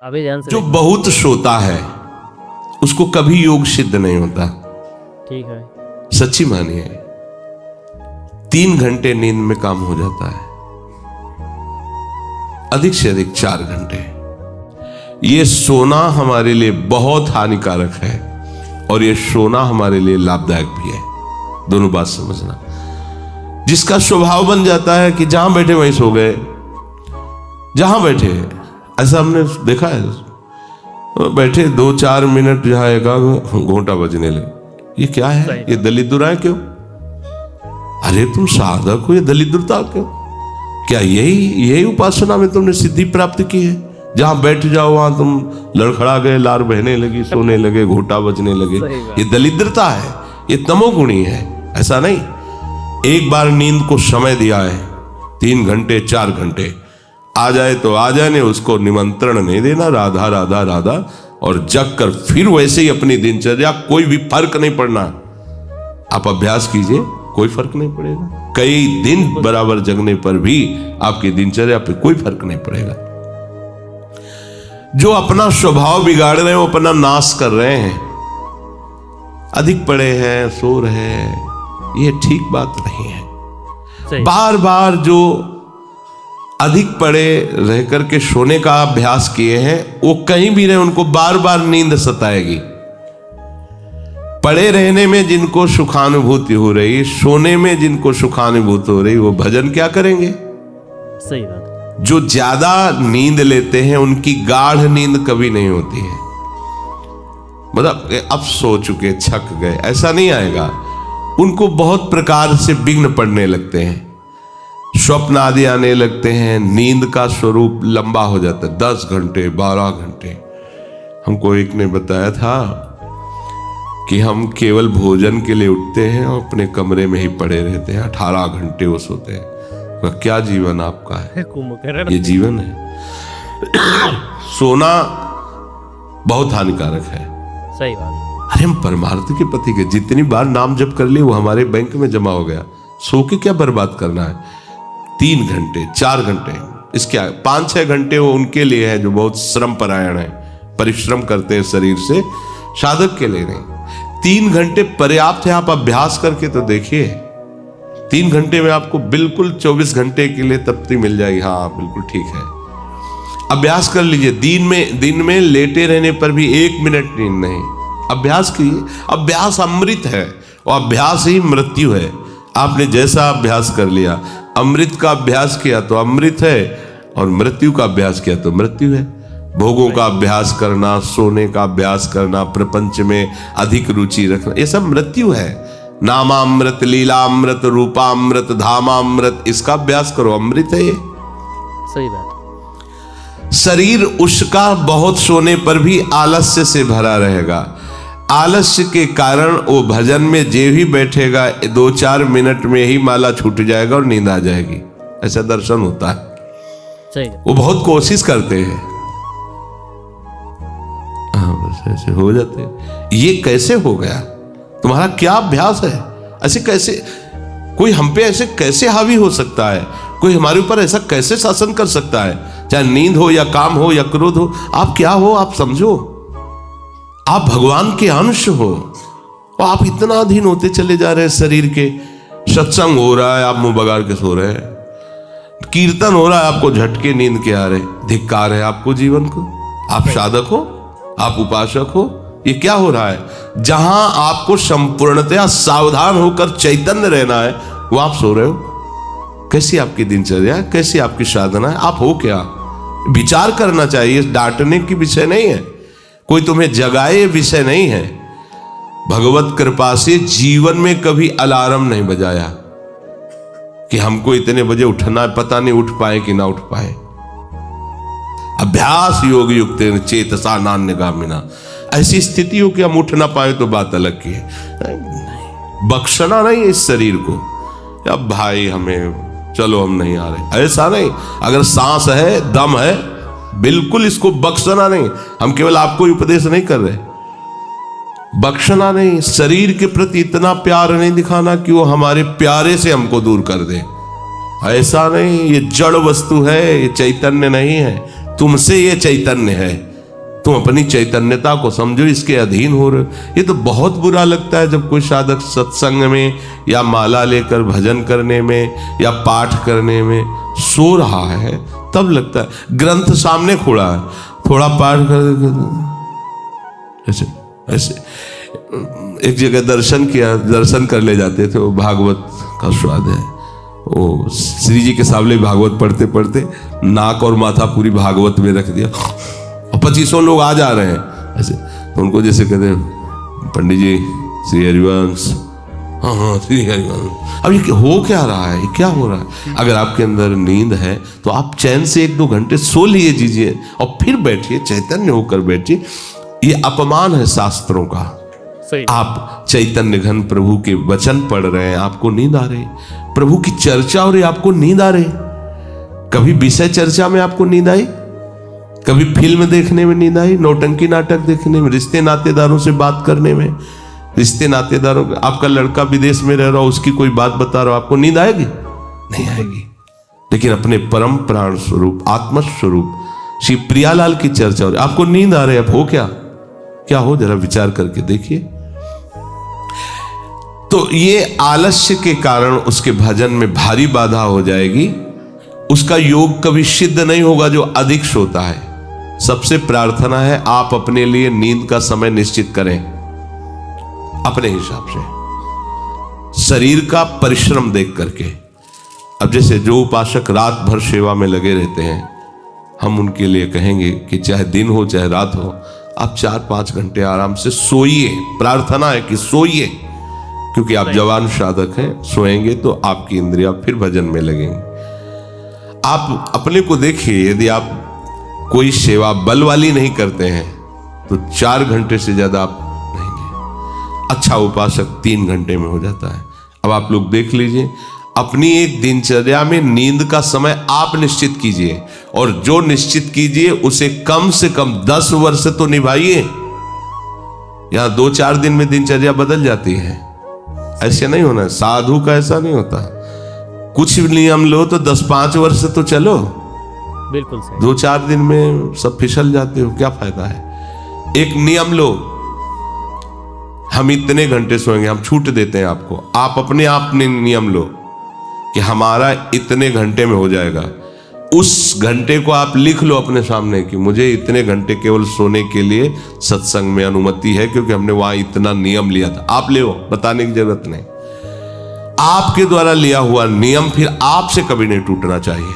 अभी ध्यान से जो बहुत सोता है उसको कभी योग सिद्ध नहीं होता। ठीक है। सच्ची मानिए, 3 घंटे नींद में काम हो जाता है, अधिक से अधिक 4 घंटे। ये सोना हमारे लिए बहुत हानिकारक है और ये सोना हमारे लिए लाभदायक भी है। दोनों बात समझना। जिसका स्वभाव बन जाता है कि जहां बैठे वहीं सो गए, जहां बैठे, ऐसा हमने देखा है, बैठे 2-4 मिनट जहां एकाग्र घोंटा बजने लगे। ये क्या है? ये दलिद्र क्यों? अरे तुम साधक हो, ये दलिद्रता क्यों? क्या यही उपासना में तुमने सिद्धि प्राप्त की है? जहां बैठ जाओ वहां तुम लड़खड़ा गए, लार बहने लगी, सोने लगे, घोंटा बजने लगे। ये दलिद्रता है, ये तमोगुणी है। ऐसा नहीं। एक बार नींद को समय दिया है, 3 घंटे 4 घंटे, आ जाए तो आ जाने, उसको निमंत्रण नहीं देना, राधा राधा राधा, और जग कर फिर वैसे ही अपनी दिनचर्या, कोई भी फर्क नहीं पड़ना। आप अभ्यास कीजिए, कोई फर्क नहीं पड़ेगा। कई दिन बराबर जगने पर भी आपकी दिनचर्या पे कोई फर्क नहीं पड़ेगा। जो अपना स्वभाव बिगाड़ रहे हैं वो अपना नाश कर रहे हैं। अधिक पड़े हैं, सो रहे हैं, ये ठीक बात नहीं है। बार बार जो अधिक पड़े रह करके सोने का अभ्यास किए हैं, वो कहीं भी रहे, उनको बार बार नींद सताएगी। पड़े रहने में जिनको सुखानुभूति हो रही, सोने में जिनको सुखानुभूति हो रही, वो भजन क्या करेंगे? सही बात। जो ज्यादा नींद लेते हैं उनकी गाढ़ नींद कभी नहीं होती है। मतलब अब सो चुके, थक गए, ऐसा नहीं आएगा। उनको बहुत प्रकार से विघ्न पड़ने लगते हैं, स्वप्न आदि आने लगते हैं, नींद का स्वरूप लंबा हो जाता है, 10 घंटे 12 घंटे। हमको एक ने बताया था कि हम केवल भोजन के लिए उठते हैं और अपने कमरे में ही पड़े रहते हैं, 18 घंटे वो सोते हैं। क्या जीवन आपका है? ये जीवन है? सोना बहुत हानिकारक है। सही बात। अरे हम परमार्थ के पति के जितनी बार नाम जप कर लिए वो हमारे बैंक में जमा हो गया। सो के क्या बर्बाद करना है? 3 घंटे 4 घंटे, इसके 5-6 घंटे वो उनके लिए है जो बहुत श्रम परायण है, परिश्रम करते हैं शरीर से, साधक के लिए नहीं। 3 घंटे पर्याप्त है। आप अभ्यास करके तो देखिए, 3 घंटे में आपको बिल्कुल 24 घंटे के लिए तृप्ति मिल जाएगी। हाँ बिल्कुल ठीक है, अभ्यास कर लीजिए। दिन में लेटे रहने पर भी 1 मिनट नींद नहीं, अभ्यास कीजिए। अभ्यास अमृत है और अभ्यास ही मृत्यु है। आपने जैसा अभ्यास कर लिया, अमृत का अभ्यास किया तो अमृत है, और मृत्यु का अभ्यास किया तो मृत्यु है। भोगों का अभ्यास करना, सोने का अभ्यास करना, प्रपंच में अधिक रुचि रखना, ये सब मृत्यु है। नामामृत, लीलामृत, रूपामृत, धामामृत, इसका अभ्यास करो, अमृत है ये। सही बात। शरीर उसका बहुत सोने पर भी आलस्य से भरा रहेगा। आलस्य के कारण वो भजन में जे भी बैठेगा 2-4 मिनट में ही माला छूट जाएगा और नींद आ जाएगी। ऐसा दर्शन होता है। सही। वो बहुत कोशिश करते हैं, बस ऐसे हो जाते हैं। ये कैसे हो गया? तुम्हारा क्या अभ्यास है? ऐसे कैसे कोई हम पे ऐसे कैसे हावी हो सकता है? कोई हमारे ऊपर ऐसा कैसे शासन कर सकता है? चाहे नींद हो या काम हो या क्रोध हो, आप क्या हो? आप समझो, आप भगवान के अंश हो और आप इतना अधीन होते चले जा रहे हैं शरीर के। सत्संग हो रहा है, आप मुंह बगाड़ के सो रहे हैं। कीर्तन हो रहा है, आपको झटके नींद के आ रहे। धिक्कार है आपको जीवन को। आप साधक हो, आप उपासक हो, ये क्या हो रहा है? जहां आपको संपूर्णतया सावधान होकर चैतन्य रहना है, वो आप सो रहे हो। कैसी आपकी दिनचर्या, कैसी आपकी साधना है? आप हो क्या? विचार करना चाहिए। डांटने की विषय नहीं है, कोई तुम्हें जगाए विषय नहीं है। भगवत कृपा से जीवन में कभी अलार्म नहीं बजाया कि हमको इतने बजे उठना है, पता नहीं उठ पाए कि ना उठ पाए। अभ्यास योग युक्त चेतसा नान्यगामिना, ऐसी स्थिति हो कि हम उठ ना पाए तो बात अलग की है। बख्शना नहीं इस शरीर को, अब भाई हमें चलो हम नहीं आ रहे, ऐसा नहीं। अगर सांस है, दम है, बिल्कुल इसको बख्शना नहीं। हम केवल आपको उपदेश नहीं कर रहे, बख्शना नहीं। शरीर के प्रति इतना प्यार नहीं दिखाना कि वो हमारे प्यारे से हमको दूर कर दे, ऐसा नहीं। ये जड़ वस्तु है, ये चैतन्य नहीं है। तुमसे ये चैतन्य है। तुम अपनी चैतन्यता को समझो, इसके अधीन हो रहे हो। ये तो बहुत बुरा लगता है जब कोई साधक सत्संग में या माला लेकर भजन करने में या पाठ करने में सो रहा है, तब लगता है। ग्रंथ सामने खोला है, थोड़ा पाठ कर ऐसे ऐसे। एक जगह दर्शन कर ले जाते थे, वो भागवत का स्वाद है। वो श्री जी के सामने भागवत पढ़ते पढ़ते नाक और माथा पूरी भागवत में रख दिया, और 2500 लोग आ जा रहे हैं ऐसे। तो उनको जैसे कहते हैं, पंडित जी श्री हरिवंश, हाँ हाँ श्री हरिवंश। अब ये हो क्या रहा है, ये क्या हो रहा है? अगर आपके अंदर नींद है तो आप चैन से 1-2 घंटे सो लिए जीजिए और फिर बैठिए, चैतन्य होकर बैठिए। ये अपमान है शास्त्रों का। सही। आप चैतन्य घन प्रभु के वचन पढ़ रहे हैं, आपको नींद आ रही, प्रभु की चर्चा हो रही, आपको नींद आ रही। कभी विषय चर्चा में आपको नींद आई? कभी फिल्म देखने में नींद आई? नौटंकी नाटक देखने में, रिश्ते नातेदारों से बात करने में, रिश्ते नातेदारों, आपका लड़का विदेश में रह रहा हो, उसकी कोई बात बता रहा हो, आपको नींद आएगी? नहीं आएगी। लेकिन अपने परम प्राण स्वरूप आत्म स्वरूप श्री प्रियालाल की चर्चा हो रही, आपको नींद आ रही है। अब हो क्या हो, जरा विचार करके देखिए। तो ये आलस्य के कारण उसके भजन में भारी बाधा हो जाएगी। उसका योग कभी सिद्ध नहीं होगा जो अधिक सोता है। सबसे प्रार्थना है, आप अपने लिए नींद का समय निश्चित करें अपने हिसाब से, शरीर का परिश्रम देख करके। अब जैसे जो उपासक रात भर सेवा में लगे रहते हैं, हम उनके लिए कहेंगे कि चाहे दिन हो चाहे रात हो, आप 4-5 घंटे आराम से सोइए। प्रार्थना है कि सोइए, क्योंकि आप जवान साधक हैं। सोएंगे तो आपकी इंद्रियां फिर भजन में लगेंगी। आप अपने को देखिए, यदि आप कोई सेवा बल वाली नहीं करते हैं तो 4 घंटे से ज्यादा आप नहीं। अच्छा उपासक 3 घंटे में हो जाता है। अब आप लोग देख लीजिए, अपनी एक दिनचर्या में नींद का समय आप निश्चित कीजिए, और जो निश्चित कीजिए उसे कम से कम 10 वर्ष तो निभाइए। यहां 2-4 दिन में दिनचर्या बदल जाती है, ऐसे नहीं होना। साधु का ऐसा नहीं होता। कुछ नियम लो तो 10-5 वर्ष तो चलो, बिल्कुल सही। 2-4 दिन में सब फिसल जाते हो, क्या फायदा है? एक नियम लो, हम इतने घंटे सोएंगे, हम छूट देते हैं आपको। आप अपने आप ने नियम लो कि हमारा इतने घंटे में हो जाएगा। उस घंटे को आप लिख लो अपने सामने कि मुझे इतने घंटे केवल सोने के लिए सत्संग में अनुमति है, क्योंकि हमने वहां इतना नियम लिया था। आप ले, बताने की जरूरत नहीं। आपके द्वारा लिया हुआ नियम फिर आपसे कभी नहीं टूटना चाहिए।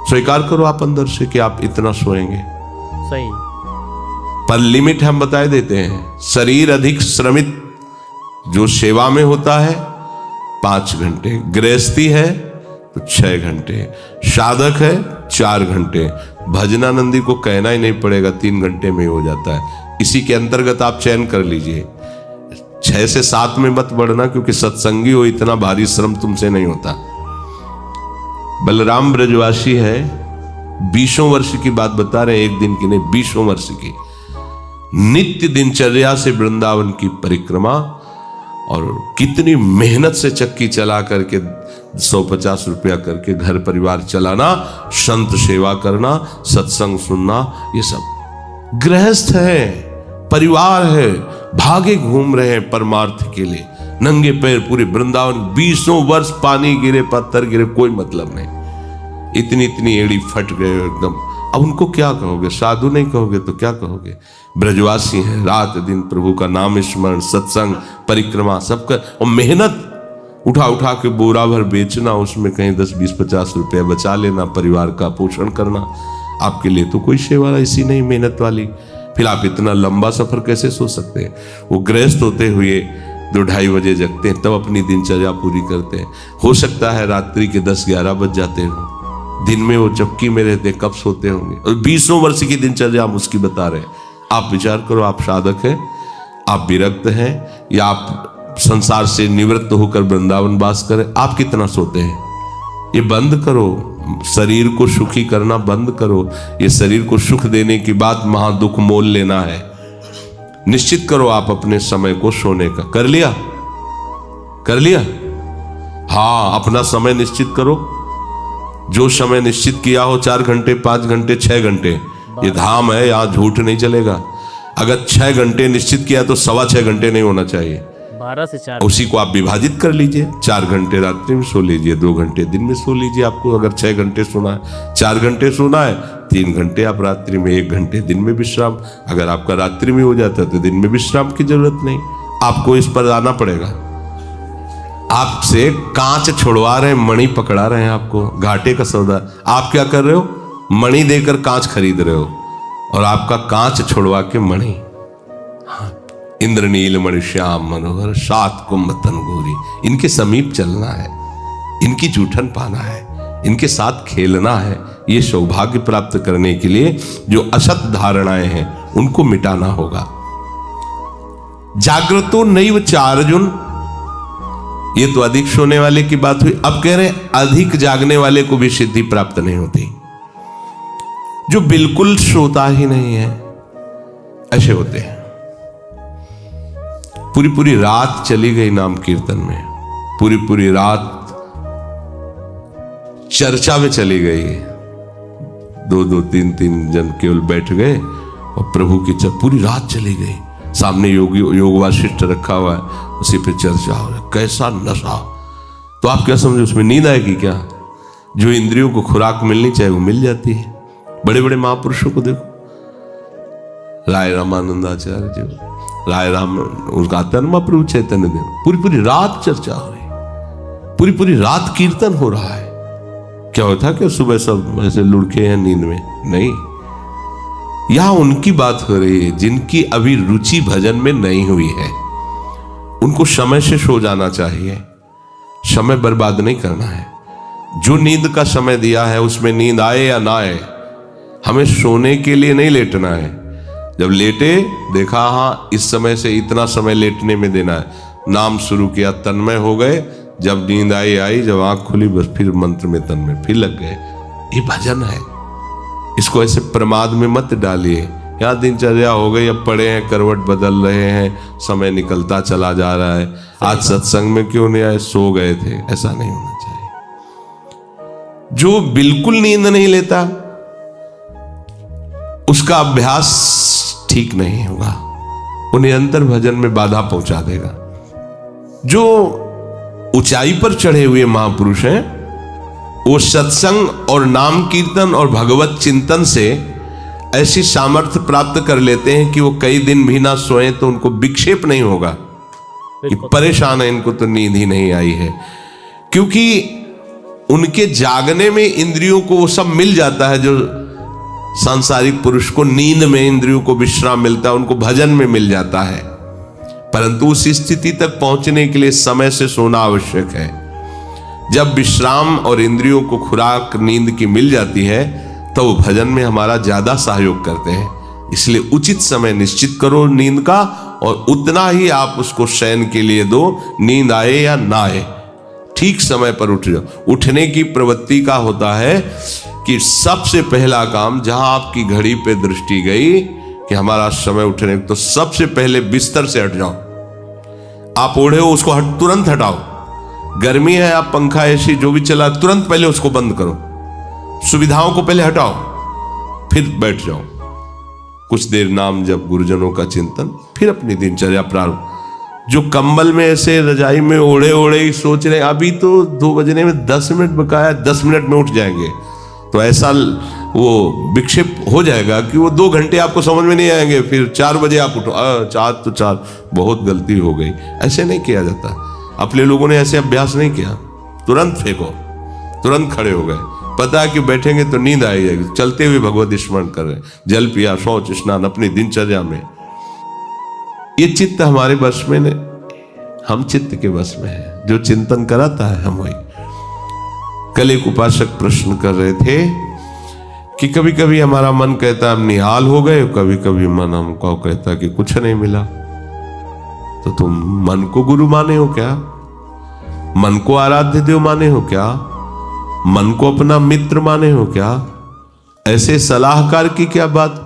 स्वीकार करो आप अंदर से कि आप इतना सोएंगे। सही। पर लिमिट हम बताए देते हैं। शरीर अधिक श्रमित जो सेवा में होता है 5 घंटे, गृहस्थी है तो 6 घंटे, साधक है 4 घंटे। भजनानंदी को कहना ही नहीं पड़ेगा, 3 घंटे में हो जाता है। इसी के अंतर्गत आप चयन कर लीजिए। 6 से 7 में मत बढ़ना, क्योंकि सत्संगी हो, इतना भारी श्रम तुमसे नहीं होता। बलराम ब्रजवासी है, 20 वर्ष की बात बता रहे हैं, एक दिन की नहीं, 20 वर्ष की नित्य दिनचर्या से वृंदावन की परिक्रमा, और कितनी मेहनत से चक्की चला करके 150 रुपया करके घर परिवार चलाना, संत सेवा करना, सत्संग सुनना, ये सब गृहस्थ है, परिवार है, भागे घूम रहे हैं परमार्थ के लिए, नंगे पैर पूरे वृंदावन। 20 वर्ष पानी गिरे, पत्थर गिरे, कोई मतलब नहीं। इतनी इतनी एड़ी फट गए एकदम। अब उनको क्या कहोगे? साधु नहीं कहोगे तो क्या कहोगे? ब्रजवासी हैं, रात दिन प्रभु का नाम स्मरण, सत्संग, परिक्रमा सब कर, और मेहनत उठा उठा के बोरा भर बेचना, उसमें कहीं 10, 20, 50 रुपया बचा लेना, परिवार का पोषण करना। आपके लिए तो कोई सेवा ऐसी नहीं मेहनत वाली। फिर आप इतना लंबा सफर कैसे सोच सकते हैं? वो गृहस्थ होते हुए 2-2:30 बजे जगते हैं, तब अपनी दिनचर्या पूरी करते हैं। हो सकता है रात्रि के 10-11 बज जाते हो, दिन में वो चक्की में रहते, कब सोते होंगे। और 20 वर्ष की दिनचर्या हम उसकी बता रहे हैं। आप विचार करो, आप साधक हैं, आप विरक्त हैं, या आप संसार से निवृत्त होकर वृंदावन वास करें, आप कितना सोते हैं? ये बंद करो, शरीर को सुखी करना बंद करो। ये शरीर को सुख देने की बात महादुख मोल लेना है। निश्चित करो आप अपने समय को सोने का। कर लिया? कर लिया? हाँ, अपना समय निश्चित करो। जो समय निश्चित किया हो, 4 घंटे, 5 घंटे, 6 घंटे, ये धाम है, यहां झूठ नहीं चलेगा। अगर 6 घंटे निश्चित किया तो 6.25 घंटे नहीं होना चाहिए। 12 से 4 उसी को आप विभाजित कर लीजिए। 4 घंटे रात्रि में सो लीजिए, 2 घंटे दिन में सो लीजिए। आपको अगर 6 घंटे सोना है, 4 घंटे सोना है, 3 घंटे आप रात्रि में, 1 घंटे दिन में विश्राम। अगर आपका रात्रि में हो जाता है तो दिन में विश्राम की जरूरत नहीं। आपको इस पर आना पड़ेगा। आपसे कांच छुड़वा रहे हैं, मणि पकड़ा रहे हैं आपको, घाटे का सौदा। आप क्या कर रहे हो? मणि देकर कांच खरीद रहे हो, और आपका कांच छुड़वा के मणि। इंद्रनील मणि श्याम मनोहर 7 कुंभ तन गोरी, इनके समीप चलना है, इनकी जूठन पाना है, इनके साथ खेलना है। ये सौभाग्य प्राप्त करने के लिए जो असत धारणाएं हैं उनको मिटाना होगा। जागृतो नैव चार्जुन, ये तो अधिक सोने वाले की बात हुई। अब कह रहे हैं अधिक जागने वाले को भी सिद्धि प्राप्त नहीं होती। जो बिल्कुल सोता ही नहीं है, ऐसे होते हैं। पूरी पूरी रात चली गई नाम कीर्तन में, पूरी पूरी रात चर्चा में चली गई। 2-2, 3-3 जन केवल बैठ गए और प्रभु की पूरी रात चली गई। सामने योग वासिष्ठ रखा हुआ है, उसी पे चर्चा हो रहा है। कैसा नशा! तो आप क्या समझे, उसमें नींद आएगी क्या? जो इंद्रियों को खुराक मिलनी चाहिए वो मिल जाती है। बड़े बड़े महापुरुषों को देखो, राय रामानंदाचार्य जी, राय राम, उनका आता है ना महाप्रभु चैतन्य देव। पूरी पूरी रात चर्चा हो रही, पूरी पूरी रात कीर्तन हो रहा है। क्या होता कि सुबह सब ऐसे लुढ़के हैं नींद में? नहीं, यहां उनकी बात हो रही है जिनकी अभी रुचि भजन में नहीं हुई है। उनको समय से सो जाना चाहिए, समय बर्बाद नहीं करना है। जो नींद का समय दिया है उसमें नींद आए या ना आए, हमें सोने के लिए नहीं लेटना है। जब लेटे देखा हाँ इस समय से इतना समय लेटने में देना है, नाम शुरू किया, तन्मय हो गए। जब नींद आई, जब आंख खुली बस फिर मंत्र में तन्मय फिर लग गए। ये भजन है, इसको ऐसे प्रमाद में मत डालिए। यहाँ दिनचर्या हो गई, अब पड़े हैं, करवट बदल रहे हैं, समय निकलता चला जा रहा है। आज सत्संग में क्यों नहीं आए, सो गए थे, ऐसा नहीं होना चाहिए। जो बिल्कुल नींद नहीं लेता उसका अभ्यास ठीक नहीं होगा, वो निरंतर भजन में बाधा पहुंचा देगा। जो ऊंचाई पर चढ़े हुए महापुरुष हैं वो सत्संग और नाम कीर्तन और भगवत चिंतन से ऐसी सामर्थ्य प्राप्त कर लेते हैं कि वो कई दिन भी ना सोए तो उनको विक्षेप नहीं होगा कि परेशान है, इनको तो नींद ही नहीं आई है। क्योंकि उनके जागने में इंद्रियों को वो सब मिल जाता है जो सांसारिक पुरुष को नींद में इंद्रियों को विश्राम मिलता है, उनको भजन में मिल जाता है। परंतु उस स्थिति तक पहुंचने के लिए समय से सोना आवश्यक है। जब विश्राम और इंद्रियों को खुराक नींद की मिल जाती है तो वो भजन में हमारा ज्यादा सहयोग करते हैं। इसलिए उचित समय निश्चित करो नींद का, और उतना ही आप उसको शयन के लिए दो, नींद आए या ना आए, ठीक समय पर उठ जाओ। उठने की प्रवृत्ति का होता है कि सबसे पहला काम, जहां आपकी घड़ी पे दृष्टि गई कि हमारा समय उठने, तो सबसे पहले बिस्तर से हट जाओ। आप ओढ़े हो उसको तुरंत हटाओ। गर्मी है, आप पंखा एसी जो भी चला, तुरंत पहले उसको बंद करो। सुविधाओं को पहले हटाओ, फिर बैठ जाओ। कुछ देर नाम जप, गुरुजनों का चिंतन, फिर अपनी दिनचर्या प्रारंभ। जो कंबल में ऐसे रजाई में ओढ़े ओढ़े ही सोच रहे अभी तो 2 बजने में 10 मिनट बकाया, 10 मिनट में उठ जाएंगे, तो ऐसा वो विक्षेप हो जाएगा कि वो 2 घंटे आपको समझ में नहीं आएंगे। फिर 4 बजे आप उठो, 4 तो 4, बहुत गलती हो गई। ऐसे नहीं किया जाता। अपने लोगों ने ऐसे अभ्यास नहीं किया, तुरंत फेंको, तुरंत खड़े हो गए। पता है कि बैठेंगे तो नींद आई जाएगी, चलते हुए भगवत स्मरण कर रहे, जल पिया, शौच स्नान अपनी दिनचर्या में। ये चित्त हमारे वश में नहीं, हम चित्त के वश में है। जो चिंतन कराता है हम वही। कल एक उपासक प्रश्न कर रहे थे कि कभी कभी हमारा मन कहता है हम निहाल हो गए, कभी कभी मन हमको कहता कि कुछ नहीं मिला। तो तुम मन को गुरु माने हो क्या? मन को आराध्य देव माने हो क्या? मन को अपना मित्र माने हो क्या? ऐसे सलाहकार की क्या बात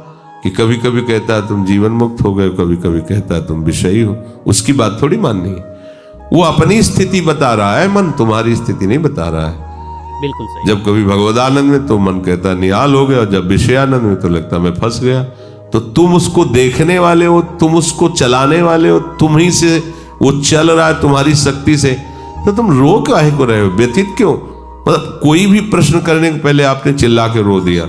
कि कभी कभी कहता है तुम जीवन मुक्त हो गए, कभी कभी कहता है तुम विषयी हो। उसकी बात थोड़ी माननी है। वो अपनी स्थिति बता रहा है, मन तुम्हारी स्थिति नहीं बता रहा है। बिल्कुल सही। जब कभी भगवदानंद में तो मन कहता निहाल हो गया, और जब विषयानंद में तो लगता मैं फंस गया। तो तुम उसको देखने वाले हो, तुम उसको चलाने वाले हो, तुम ही से वो चल रहा है तुम्हारी शक्ति से, तो तुम रो काहे को रहे हो, व्यथित क्यों? मतलब कोई भी प्रश्न करने के पहले आपने चिल्ला के रो दिया,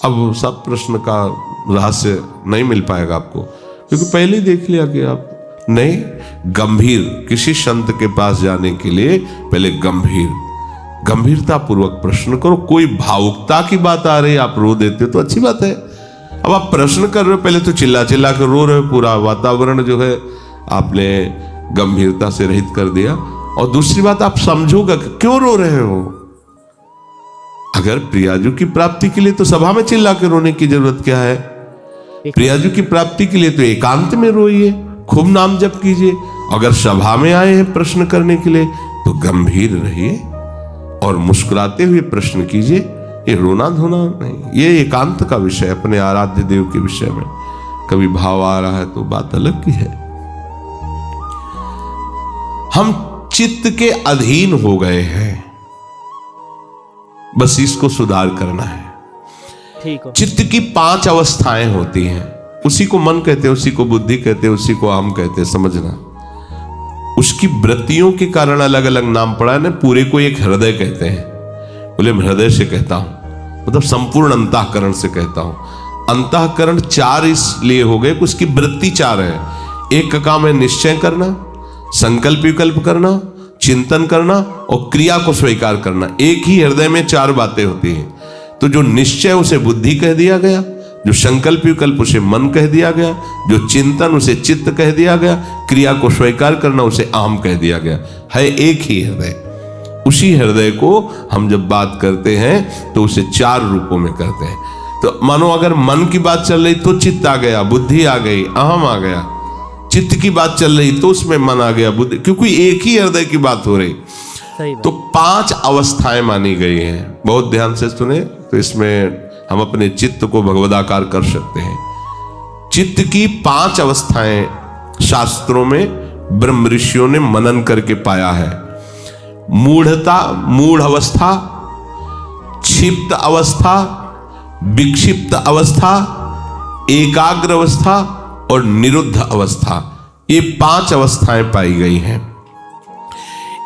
अब सब प्रश्न का रहस्य नहीं मिल पाएगा आपको, क्योंकि पहले ही देख लिया कि आप नहीं। गंभीर किसी संत के पास जाने के लिए पहले गंभीरता पूर्वक प्रश्न करो। कोई भावुकता की बात आ रही है, आप रो देते हो तो अच्छी बात है। अब आप प्रश्न कर रहे हो, पहले तो चिल्ला चिल्ला कर रो रहे हो, पूरा वातावरण जो है आपने गंभीरता से रहित कर दिया। और दूसरी बात, आप समझोगा कि क्यों रो रहे हो। अगर प्रियाजू की प्राप्ति के लिए तो सभा में चिल्ला के रोने की जरूरत क्या है? प्रियाजू की प्राप्ति के लिए तो एकांत में रोइए, खूब नाम जप कीजिए। अगर सभा में आए हैं प्रश्न करने के लिए तो गंभीर रहिए और मुस्कुराते हुए प्रश्न कीजिए। ये रोना धोना नहीं, ये एकांत का विषय, अपने आराध्य देव के विषय में कभी भाव आ रहा है तो बात अलग की है। हम चित्त के अधीन हो गए हैं, बस इसको सुधार करना है। ठीक है। चित्त की 5 अवस्थाएं होती हैं, उसी को मन कहते हैं, उसी को बुद्धि कहते हैं, उसी को अहम कहते हैं, समझना। उसकी वृत्तियों के कारण अलग अलग नाम पड़ा है ना। पूरे को एक हृदय कहते हैं, बोले मैं हृदय से कहता हूं, मतलब संपूर्ण अंतःकरण से कहता हूं। अंतःकरण 4 इसलिए हो गए कि उसकी वृत्ति 4 है। एक का काम है निश्चय करना, संकल्प विकल्प करना, चिंतन करना और क्रिया को स्वीकार करना। एक ही हृदय में 4 बातें होती हैं। तो जो निश्चय उसे बुद्धि कह दिया गया, जो संकल्प विकल्प उसे मन कह दिया गया, जो चिंतन उसे चित्त कह दिया गया, क्रिया को स्वीकार करना उसे अहम कह दिया गया। है एक ही हृदय। उसी हृदय को हम जब बात करते हैं तो उसे 4 रूपों में करते हैं। तो मानो अगर मन की बात चल रही तो चित्त आ गया, बुद्धि आ गई, अहम आ गया। चित्त की बात चल रही तो उसमें मन आ गया, बुद्धि, क्योंकि एक ही हृदय की बात हो रही। तो 5 अवस्थाएं मानी गई हैं। बहुत ध्यान से सुने तो इसमें हम अपने चित्त को भगवदाकार कर सकते हैं। चित्त की 5 अवस्थाएं शास्त्रों में ब्रह्म ऋषियों ने मनन करके पाया है। मूढ़ता, मूढ़ अवस्था, क्षिप्त अवस्था, विक्षिप्त अवस्था, एकाग्र अवस्था और निरुद्ध अवस्था। ये 5 अवस्थाएं पाई गई हैं।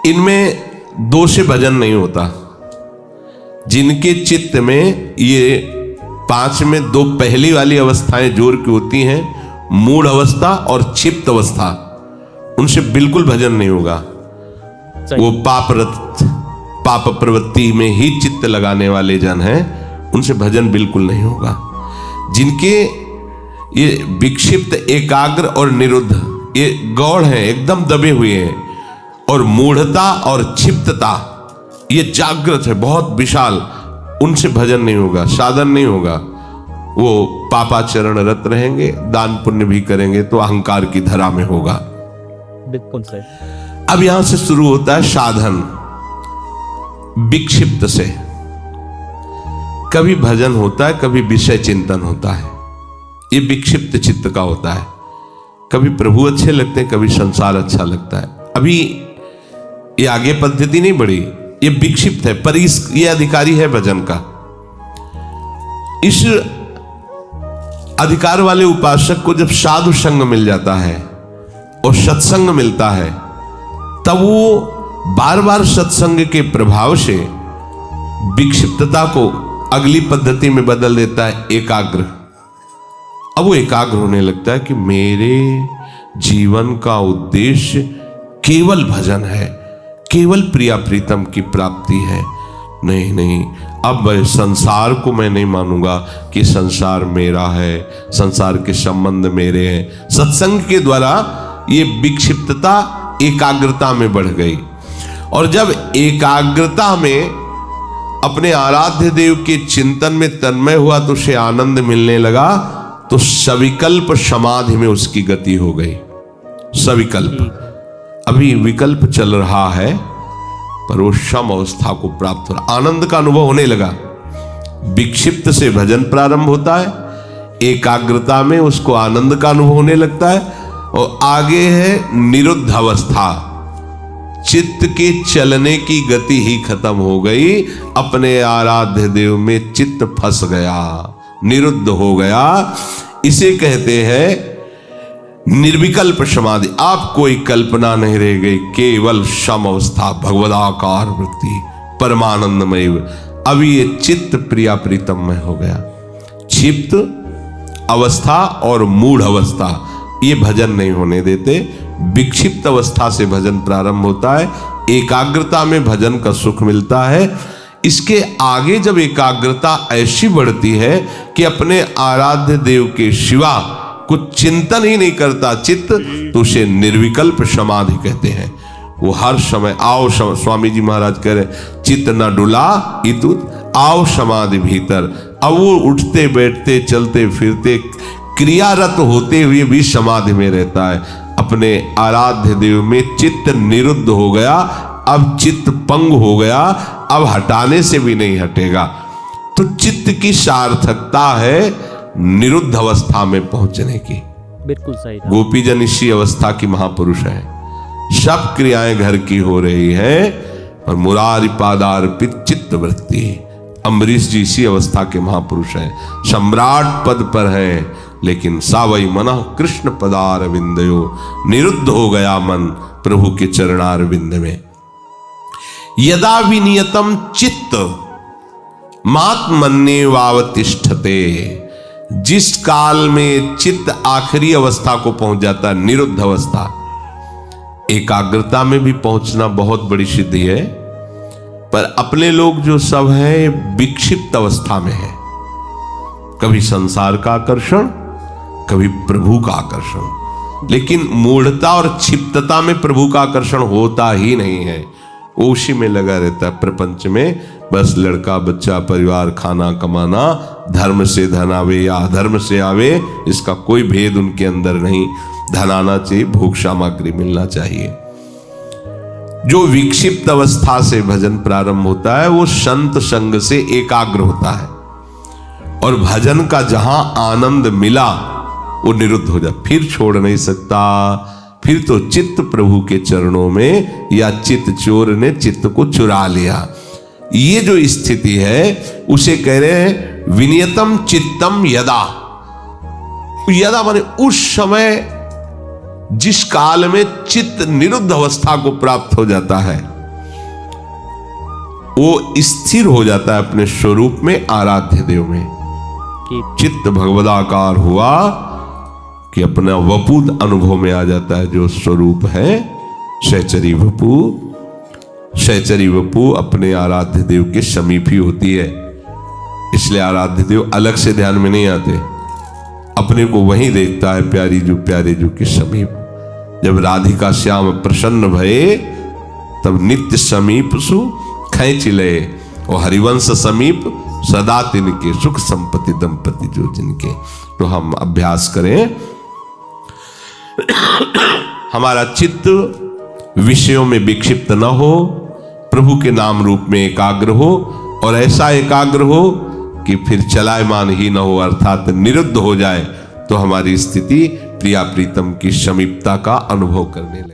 इनमें 2 से भजन नहीं होता। जिनके चित्त में ये 5 में 2 पहली वाली अवस्थाएं जोर की होती हैं, मूढ़ अवस्था और क्षिप्त अवस्था, उनसे बिल्कुल भजन नहीं होगा। वो पाप प्रवृत्ति में ही चित्त लगाने वाले जन हैं, उनसे भजन बिल्कुल नहीं होगा। जिनके ये विक्षिप्त, एकाग्र और निरुद्ध ये गौड़ हैं, एकदम दबे हुए हैं, और मूढ़ता और क्षिप्तता ये जागृत है, बहुत विशाल, उनसे भजन नहीं होगा, साधन नहीं होगा। वो पापाचरण रत रहेंगे, दान पुण्य भी करेंगे तो अहंकार की धरा में होगा। बिल्कुल सही। अब यहां से शुरू होता है साधन। विक्षिप्त से कभी भजन होता है, कभी विषय चिंतन होता है। ये विक्षिप्त चित्त का होता है। कभी प्रभु अच्छे लगते हैं, कभी संसार अच्छा लगता है। अभी ये आगे पद्धति नहीं बढ़ी, ये विक्षिप्त है, पर ये अधिकारी है भजन का। इस अधिकार वाले उपासक को जब साधु संग मिल जाता है और सत्संग मिलता है, तब वो बार बार सत्संग के प्रभाव से विक्षिप्तता को अगली पद्धति में बदल देता है, एकाग्र। अब वो एकाग्र होने लगता है कि मेरे जीवन का उद्देश्य केवल भजन है, केवल प्रिया प्रीतम की प्राप्ति है। नहीं, अब संसार को मैं नहीं मानूंगा कि संसार मेरा है, संसार के संबंध मेरे हैं। सत्संग के द्वारा ये विक्षिप्तता एकाग्रता में बढ़ गई, और जब एकाग्रता में अपने आराध्य देव के चिंतन में तन्मय हुआ तो उसे आनंद मिलने लगा, तो सविकल्प समाधि में उसकी गति हो गई। सविकल्प, अभी विकल्प चल रहा है पर वो सम अवस्था को प्राप्त हो रहा, आनंद का अनुभव होने लगा। विक्षिप्त से भजन प्रारंभ होता है, एकाग्रता में उसको आनंद का अनुभव होने लगता है, और आगे है निरुद्ध अवस्था, चित्त के चलने की गति ही खत्म हो गई, अपने आराध्य देव में चित्त फंस गया, निरुद्ध हो गया। इसे कहते हैं निर्विकल्प समाधि। आप कोई कल्पना नहीं रह गई, केवल सम अवस्था, भगवदाकार वृत्ति, परमानंदमय। अभी ये चित्त प्रिया प्रीतम में हो गया। क्षिप्त अवस्था और मूढ़ अवस्था ये भजन नहीं होने देते। विक्षिप्त अवस्था से भजन प्रारंभ होता है, एकाग्रता में भजन का सुख मिलता है। इसके आगे जब एकाग्रता ऐसी बढ़ती है कि अपने आराध्य देव के सिवा कुछ चिंतन ही नहीं करता चित्त, तो उसे निर्विकल्प समाधि कहते हैं। वो हर समय आओ स्वामी जी महाराज कह रहे, चित्त न डुला इतुत आओ समाधि भीतर। अब वो उठते बैठते चलते फिरते क्रियारत होते हुए भी समाधि में रहता है। अपने आराध्य देव में चित्त निरुद्ध हो गया, अब चित्त पंग हो गया, अब हटाने से भी नहीं हटेगा। तो चित्त की सार्थकता है निरुद्ध अवस्था में पहुंचने की। बिल्कुल सही। गोपीजन इसी अवस्था की महापुरुष है। सब क्रियाएं घर की हो रही है और मुरारी पादार्पित चित्त वृत्ति। अम्बरीश जी इसी अवस्था के महापुरुष हैं, सम्राट पद पर हैं, लेकिन सावई मनः कृष्ण पदार विंदयो, निरुद्ध हो गया मन प्रभु के चरणार विंद में। यदा विनियतम चित्त मात्मन्ये वावतिष्ठते, जिस काल में चित्त आखिरी अवस्था को पहुंच जाता है, निरुद्ध अवस्था। एकाग्रता में भी पहुंचना बहुत बड़ी सिद्धि है, पर अपने लोग जो सब हैं विक्षिप्त अवस्था में है। कभी संसार का आकर्षण, कभी प्रभु का आकर्षण। लेकिन मूढ़ता और क्षिप्तता में प्रभु का आकर्षण होता ही नहीं है। वो उसी में लगा रहता है प्रपंच में, बस लड़का बच्चा परिवार खाना कमाना, धर्म से धन आवे या अधर्म से आवे, इसका कोई भेद उनके अंदर नहीं। धन आना चाहिए, भोग सामग्री मिलना चाहिए। जो विक्षिप्त अवस्था से भजन प्रारंभ होता है वो संत संग से एकाग्र होता है, और भजन का जहां आनंद मिला वो निरुद्ध हो जाए, फिर छोड़ नहीं सकता। फिर तो चित्त प्रभु के चरणों में, या चित्त चोर ने चित्त को चुरा लिया। ये जो स्थिति है उसे कह रहे हैं विनियतम चित्तम यदा। यदा माने उस समय जिस काल में चित्त निरुद्ध अवस्था को प्राप्त हो जाता है, वो स्थिर हो जाता है अपने स्वरूप में, आराध्य देव में। चित्त भगवदाकार हुआ कि अपना वपु अनुभव में आ जाता है। जो स्वरूप है सहचरी वपु, सहचरी वपु अपने आराध्य देव के समीप ही होती है। इसलिए आराध्य देव अलग से ध्यान में नहीं आते, अपने को वहीं देखता है प्यारी जो प्यारे जो के समीप। जब राधिका श्याम प्रसन्न भये, तब नित्य समीप सु खैंच लए, और हरिवंश समीप सदा तिनके, सुख संपत्ति दंपति जो जिनके। तो हम अभ्यास करें, हमारा चित्त विषयों में विक्षिप्त न हो, प्रभु के नाम रूप में एकाग्र हो, और ऐसा एकाग्र हो कि फिर चलायमान ही न हो, अर्थात निरुद्ध हो जाए, तो हमारी स्थिति प्रिया प्रीतम की समीपता का अनुभव करने लगे।